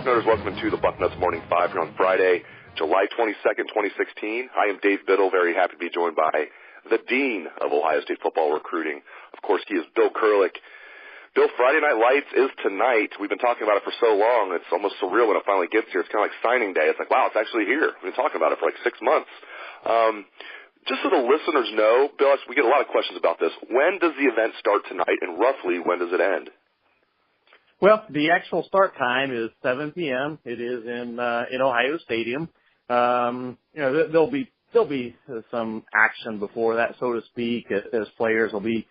Bucknutters, welcome to the Bucknuts Morning 5 here on Friday, July 22nd, 2016. I am Dave Biddle, very happy to be joined by the Dean of Ohio State football recruiting. Of course, he is Bill Kurelic. Bill, Friday Night Lights is tonight. We've been talking about it for so long, it's almost surreal when it finally gets here. It's kind of like signing day. It's like, wow, it's actually here. We've been talking about it for like 6 months. Just so the listeners know, Bill, we get a lot of questions about this. When does the event start tonight, and roughly when does it end? Well, the actual start time is 7 p.m. It is in Ohio Stadium. There'll be some action before that, so to speak, as players will be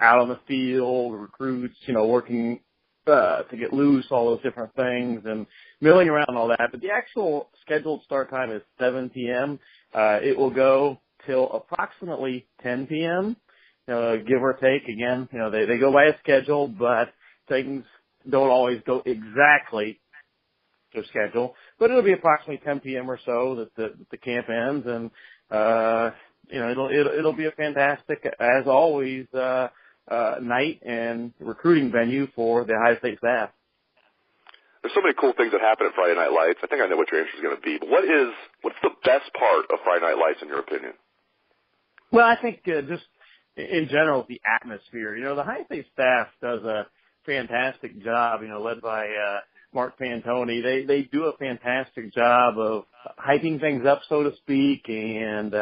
out on the field, recruits, working to get loose, all those different things, and milling around and all that. But the actual scheduled start time is 7 p.m. It will go till approximately 10 p.m., give or take. Again, they go by a schedule, but things don't always go exactly to schedule. But it'll be approximately 10 p.m. or so that the camp ends, and it'll be a fantastic, as always, night and recruiting venue for the Ohio State staff. There's so many cool things that happen at Friday Night Lights. I think I know what your answer is going to be. But what's the best part of Friday Night Lights in your opinion? Well, I think just in general, the atmosphere. The Ohio State staff does a fantastic job, led by Mark Pantoni. They do a fantastic job of hyping things up, so to speak, and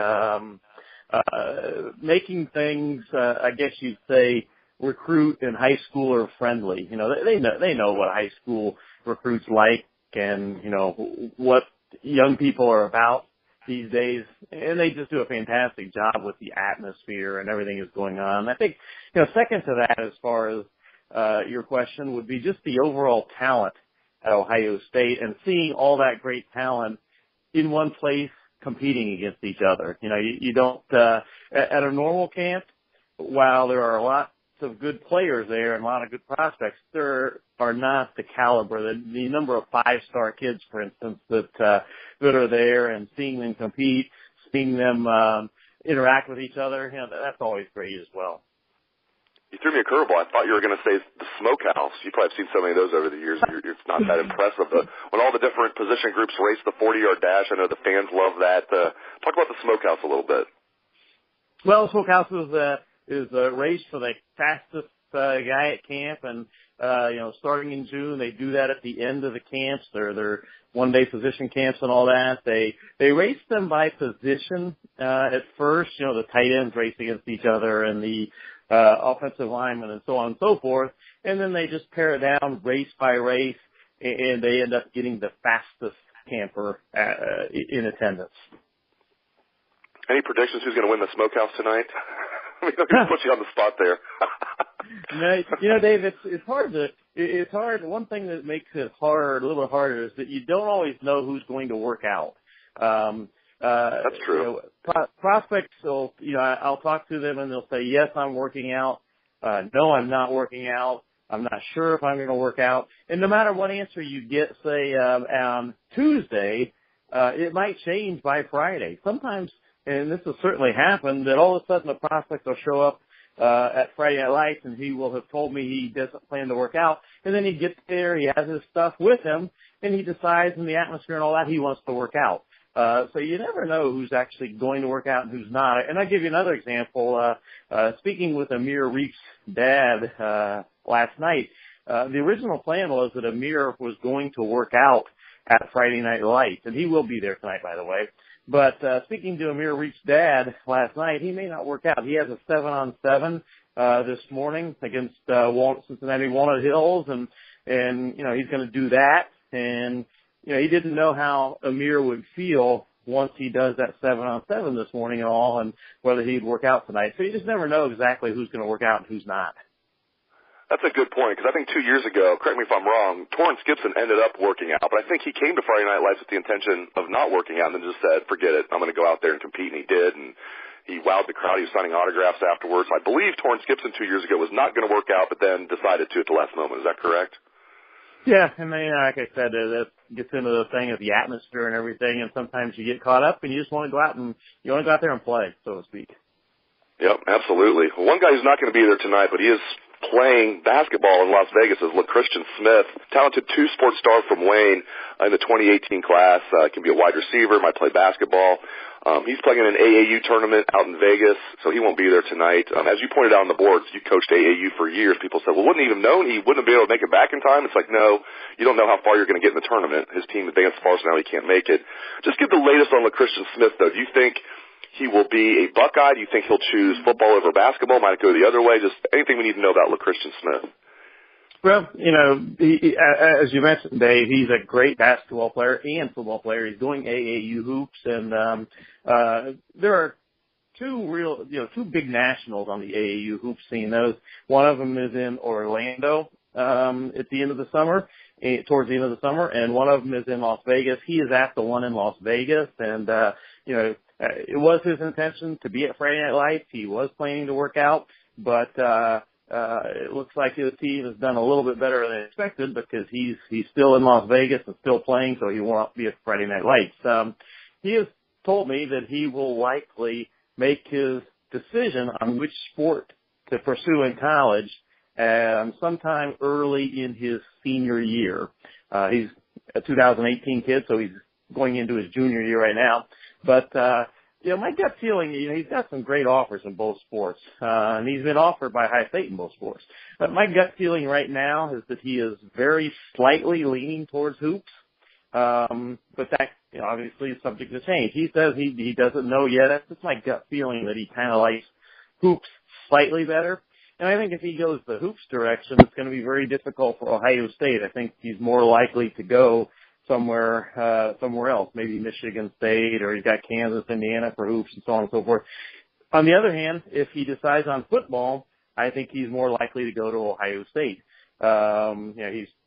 making things, I guess you'd say, recruit and high schooler friendly. They know what high school recruits like and, what young people are about these days, and they just do a fantastic job with the atmosphere and everything that's going on. I think, second to that, as far as your question, would be just the overall talent at Ohio State and seeing all that great talent in one place competing against each other. You don't, at a normal camp, while there are lots of good players there and a lot of good prospects, there are not the caliber, the number of five-star kids, for instance, that are there, and seeing them compete, seeing them interact with each other, that's always great as well. You threw me a curveball. I thought you were going to say the smokehouse. You probably have seen so many of those over the years. It's not that impressive. When all the different position groups race the 40-yard dash, I know the fans love that. Talk about the smokehouse a little bit. Well, the smokehouse is a race for the fastest guy at camp, and starting in June, they do that at the end of the camps. They're one-day position camps and all that. They race them by position at first. The tight ends race against each other, and the offensive linemen, and so on and so forth. And then they just pare it down race by race, and they end up getting the fastest camper in attendance. Any predictions who's going to win the smokehouse tonight? I mean, I'll put you on the spot there. Dave, it's hard. One thing that makes it hard, a little bit harder, is that you don't always know who's going to work out. That's true. Prospects will, I'll talk to them and they'll say, yes, I'm working out. No, I'm not working out. I'm not sure if I'm going to work out. And no matter what answer you get, say, on Tuesday, it might change by Friday. Sometimes, and this has certainly happened, that all of a sudden the prospect will show up at Friday Night Lights, and he will have told me he doesn't plan to work out. And then he gets there, he has his stuff with him, and he decides in the atmosphere and all that he wants to work out. So you never know who's actually going to work out and who's not. And I'll give you another example. Speaking with Amir Riep's dad last night, the original plan was that Amir was going to work out at Friday Night Lights, and he will be there tonight, by the way. But speaking to Amir Riep's dad last night, he may not work out. He has a 7-on-7 this morning against Cincinnati Walnut Hills, and he's going to do that. And he didn't know how Amir would feel once he does that 7-on-7 this morning at all, and whether he'd work out tonight. So you just never know exactly who's going to work out and who's not. That's a good point, because I think 2 years ago, correct me if I'm wrong, Torrance Gibson ended up working out, but I think he came to Friday Night Lights with the intention of not working out and then just said, forget it, I'm going to go out there and compete, and he did, and he wowed the crowd. He was signing autographs afterwards. I believe Torrance Gibson 2 years ago was not going to work out, but then decided to at the last moment. Is that correct? Yeah, and then, like I said, that gets into the thing of the atmosphere and everything, and sometimes you get caught up and you just want to go out there and play, so to speak. Yep, absolutely. Well, one guy who's not going to be there tonight, but he is playing basketball in Las Vegas is LaChristian Smith, talented two-sport star from Wayne in the 2018 class. Can be a wide receiver, might play basketball. He's playing in an AAU tournament out in Vegas, so he won't be there tonight. As you pointed out on the boards, you coached AAU for years. People said, well, wouldn't he have known he wouldn't be able to make it back in time? It's like, no, you don't know how far you're going to get in the tournament. His team advanced far, so now he can't make it. Just give the latest on LaChristian Smith, though. Do you think he will be a Buckeye? Do you think he'll choose football over basketball? Might it go the other way? Just anything we need to know about LaChristian Smith. Well, as you mentioned, Dave, he's a great basketball player and football player. He's doing AAU hoops, and there are two big nationals on the AAU hoop scene. One of them is in Orlando at the end of the summer, towards the end of the summer, and one of them is in Las Vegas. He is at the one in Las Vegas, and it was his intention to be at Friday Night Lights. He was planning to work out, but it looks like his team has done a little bit better than expected because he's still in Las Vegas and still playing, so he won't be at Friday Night Lights. He has told me that he will likely make his decision on which sport to pursue in college sometime early in his senior year. He's a 2018 kid, so he's going into his junior year right now. But my gut feeling, he's got some great offers in both sports, and he's been offered by Ohio State in both sports. But my gut feeling right now is that he is very slightly leaning towards hoops. But that obviously is subject to change. He says he doesn't know yet. That's just my gut feeling that he kind of likes hoops slightly better. And I think if he goes the hoops direction, it's going to be very difficult for Ohio State. I think he's more likely to go somewhere else, maybe Michigan State, or he's got Kansas, Indiana for hoops and so on and so forth. On the other hand, if he decides on football, I think he's more likely to go to Ohio State.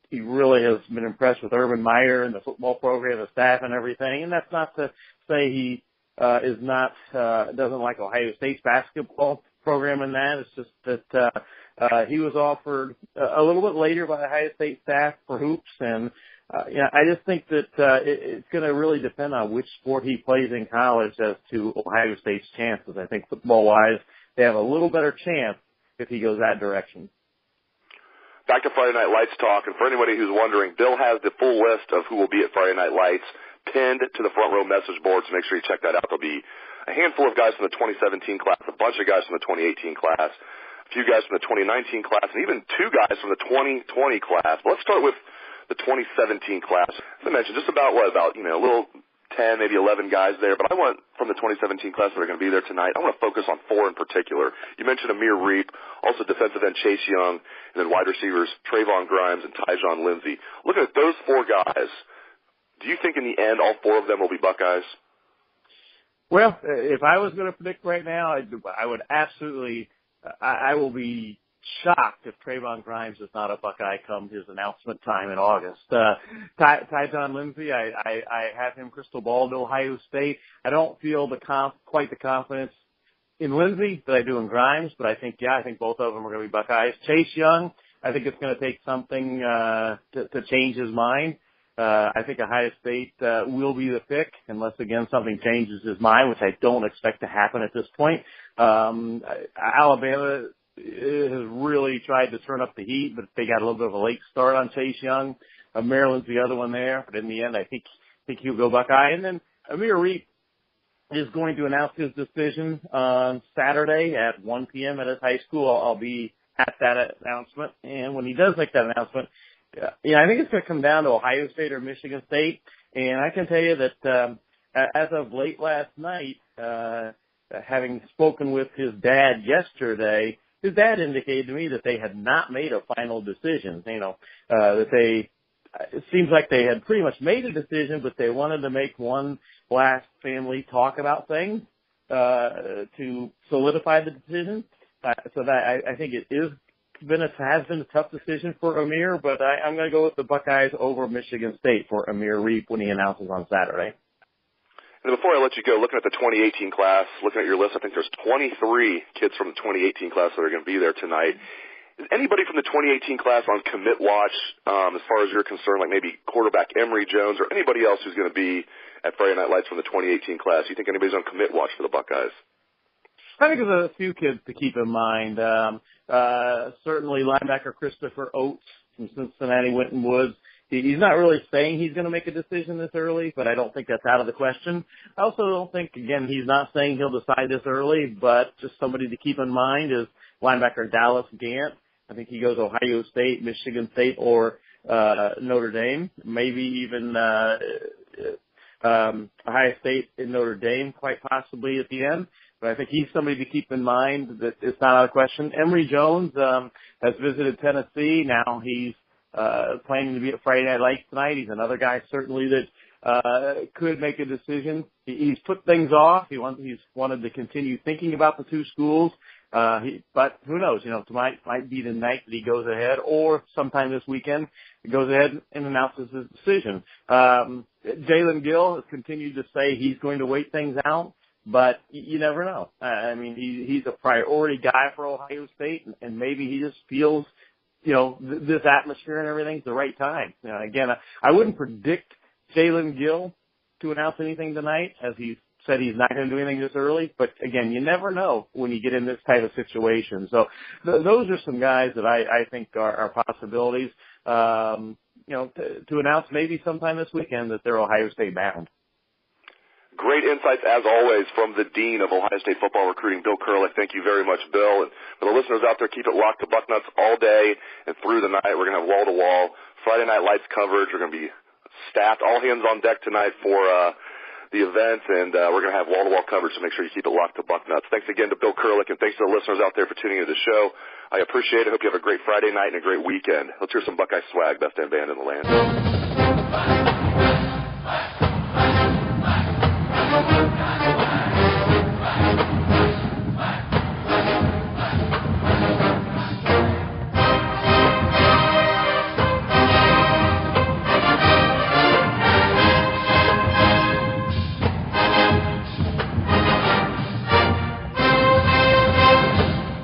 He really has been impressed with Urban Meyer and the football program, the staff and everything. And that's not to say he doesn't like Ohio State's basketball program in that. It's just that he was offered a little bit later by the Ohio State staff for hoops, and I just think that it's going to really depend on which sport he plays in college as to Ohio State's chances. I think football-wise, they have a little better chance if he goes that direction. Back to Friday Night Lights talk, and for anybody who's wondering, Bill has the full list of who will be at Friday Night Lights pinned to the front row message board, so make sure you check that out. There'll be a handful of guys from the 2017 class, a bunch of guys from the 2018 class, a few guys from the 2019 class, and even two guys from the 2020 class. But let's start with the 2017 class. As I mentioned, just about a little 10, maybe 11 guys there, but I want from the 2017 class that are going to be there tonight, I want to focus on four in particular. You mentioned Amir Riep, also defensive end Chase Young, and then wide receivers Trevon Grimes and Tyjon Lindsey. Looking at those four guys, do you think in the end all four of them will be Buckeyes? Well, if I was going to predict right now, I would absolutely I will be shocked if Trevon Grimes is not a Buckeye come his announcement time in August. Tyjon Lindsey, I have him crystal ball to Ohio State. I don't feel quite the confidence in Lindsey that I do in Grimes, but I think both of them are going to be Buckeyes. Chase Young, I think it's going to take something to change his mind. I think Ohio State will be the pick unless, again, something changes his mind, which I don't expect to happen at this point. Alabama has really tried to turn up the heat, but they got a little bit of a late start on Chase Young. Maryland's the other one there, but in the end, I think he'll go Buckeye. And then Amir Riep is going to announce his decision on Saturday at 1 p.m. at his high school. I'll be at that announcement, and when he does make that announcement, I think it's going to come down to Ohio State or Michigan State. And I can tell you that as of late last night, having spoken with his dad yesterday, his dad indicated to me that they had not made a final decision. It seems like they had pretty much made a decision, but they wanted to make one last family talk about things to solidify the decision. So that I think it has been a tough decision for Amir, but I'm going to go with the Buckeyes over Michigan State for Amir Riep when he announces on Saturday. And before I let you go, looking at the 2018 class, looking at your list, I think there's 23 kids from the 2018 class that are going to be there tonight. Is anybody from the 2018 class on commit watch as far as you're concerned, like maybe quarterback Emory Jones or anybody else who's going to be at Friday Night Lights from the 2018 class? You think anybody's on commit watch for the Buckeyes? I think there's a few kids to keep in mind. Certainly linebacker Christopher Oates from Cincinnati Winton Woods. He's not really saying he's going to make a decision this early, but I don't think that's out of the question. I also don't think, again, he's not saying he'll decide this early, but just somebody to keep in mind is linebacker Dallas Gant. I think he goes Ohio State, Michigan State, or Notre Dame, maybe even Ohio State and Notre Dame, quite possibly at the end. But I think he's somebody to keep in mind that it's not out of question. Emory Jones has visited Tennessee. Now he's planning to be at Friday Night Lights tonight. He's another guy certainly that could make a decision. He's put things off. He's wanted to continue thinking about the two schools. But who knows? Tonight might be the night that he goes ahead, or sometime this weekend he goes ahead and announces his decision. Jalen Gill has continued to say he's going to wait things out, but you never know. I mean, he's a priority guy for Ohio State, and maybe he just feels, this atmosphere and everything's the right time. Again, I wouldn't predict Jalen Gill to announce anything tonight, as he said he's not going to do anything this early. But again, you never know when you get in this type of situation. So those are some guys that I think are possibilities, to announce maybe sometime this weekend that they're Ohio State bound. Great insights, as always, from the Dean of Ohio State football recruiting, Bill Kurelic. Thank you very much, Bill. And for the listeners out there, keep it locked to Bucknuts all day and through the night. We're going to have wall-to-wall Friday Night Lights coverage. We're going to be staffed, all hands on deck tonight for the event, and we're going to have wall-to-wall coverage, so make sure you keep it locked to Bucknuts. Thanks again to Bill Kurelic, and thanks to the listeners out there for tuning into the show. I appreciate it. Hope you have a great Friday night and a great weekend. Let's hear some Buckeye swag, best damn band in the land.